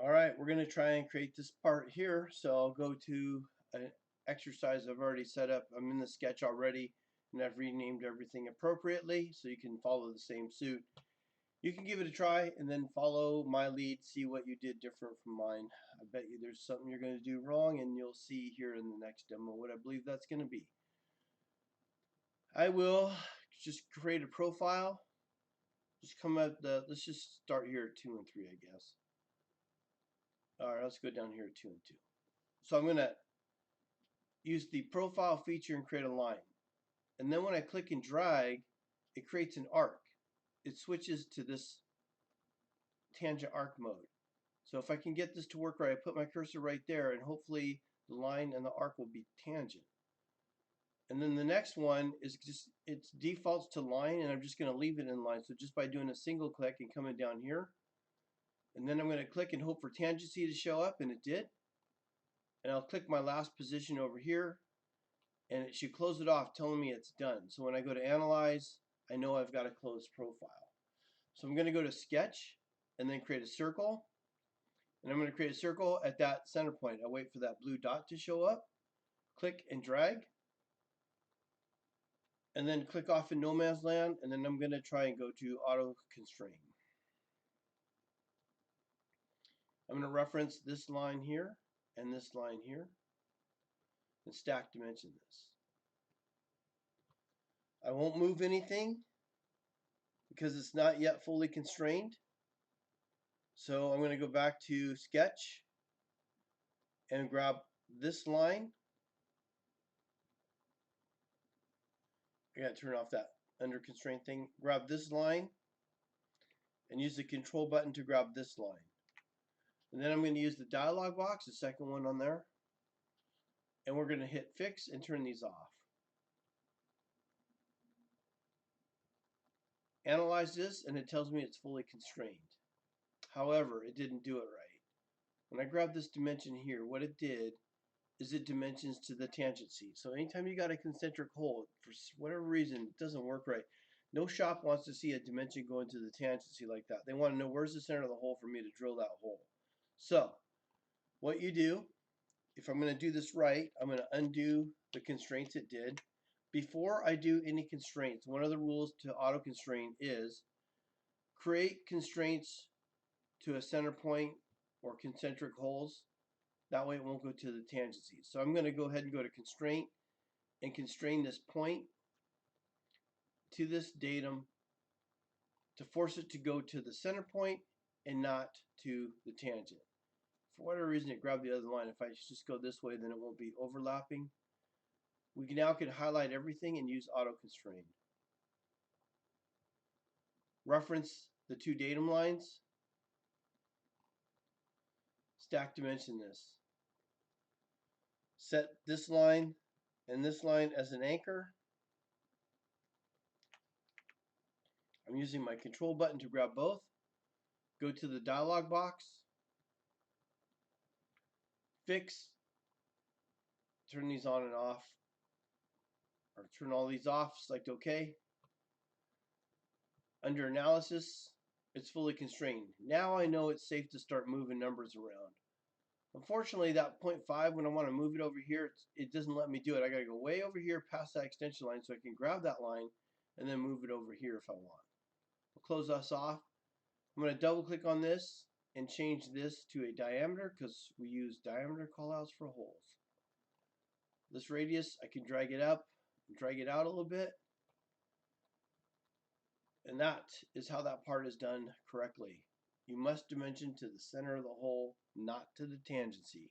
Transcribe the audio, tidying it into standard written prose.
Alright, we're going to try and create this part here. So I'll go to an exercise I've already set up. I'm in the sketch already and I've renamed everything appropriately so you can follow the same suit. You can give it a try and then follow my lead, see what you did different from mine. I bet you there's something you're going to do wrong, and you'll see here in the next demo what I believe that's going to be. I will just create a profile. Just come at let's just start here at 2 and 3, I guess. Alright, let's go down here at 2 and 2. So I'm going to use the profile feature and create a line. And then when I click and drag, it creates an arc. It switches to this tangent arc mode. So if I can get this to work right, I put my cursor right there, and hopefully the line and the arc will be tangent. And then the next one is just, it defaults to line, and I'm just going to leave it in line. So just by doing a single click and coming down here, and then I'm going to click and hope for tangency to show up, and it did. And I'll click my last position over here, and it should close it off, telling me it's done. So when I go to analyze, I know I've got a closed profile. So I'm going to go to sketch and then create a circle, and I'm going to create a circle at that center point. I wait for that blue dot to show up, click and drag, and then click off in no man's land, and then I'm going to try and go to auto constrain. I'm going to reference this line here and this line here and stack dimension this. I won't move anything because it's not yet fully constrained. So I'm going to go back to sketch and grab this line. I got to turn off that under constraint thing. Grab this line and use the control button to grab this line. And then I'm going to use the dialog box, the second one on there. And we're going to hit fix and turn these off. Analyze this and it tells me it's fully constrained. However, it didn't do it right. When I grab this dimension here, what it did is it dimensions to the tangency. So anytime you got a concentric hole, for whatever reason, it doesn't work right. No shop wants to see a dimension go into the tangency like that. They want to know where's the center of the hole for me to drill that hole. So what you do, if I'm going to do this right, I'm going to undo the constraints it did. Before I do any constraints, one of the rules to auto constrain is create constraints to a center point or concentric holes. That way it won't go to the tangency. So I'm going to go ahead and go to constraint and constrain this point to this datum to force it to go to the center point and not to the tangent. For whatever reason it grabbed the other line. If I just go this way, then it won't be overlapping. We now can highlight everything and use auto constrain. Reference the two datum lines. Stack dimension this. Set this line and this line as an anchor. I'm using my control button to grab both. Go to the dialog box. Fix. Turn these on and off. Or turn all these off. Select OK. Under analysis, it's fully constrained. Now I know it's safe to start moving numbers around. Unfortunately, that 0.5, when I want to move it over here, it doesn't let me do it. I got to go way over here past that extension line so I can grab that line and then move it over here if I want. We'll close us off. I'm going to double click on this and change this to a diameter because we use diameter callouts for holes. This radius, I can drag it up and drag it out a little bit. And that is how that part is done correctly. You must dimension to the center of the hole, not to the tangency.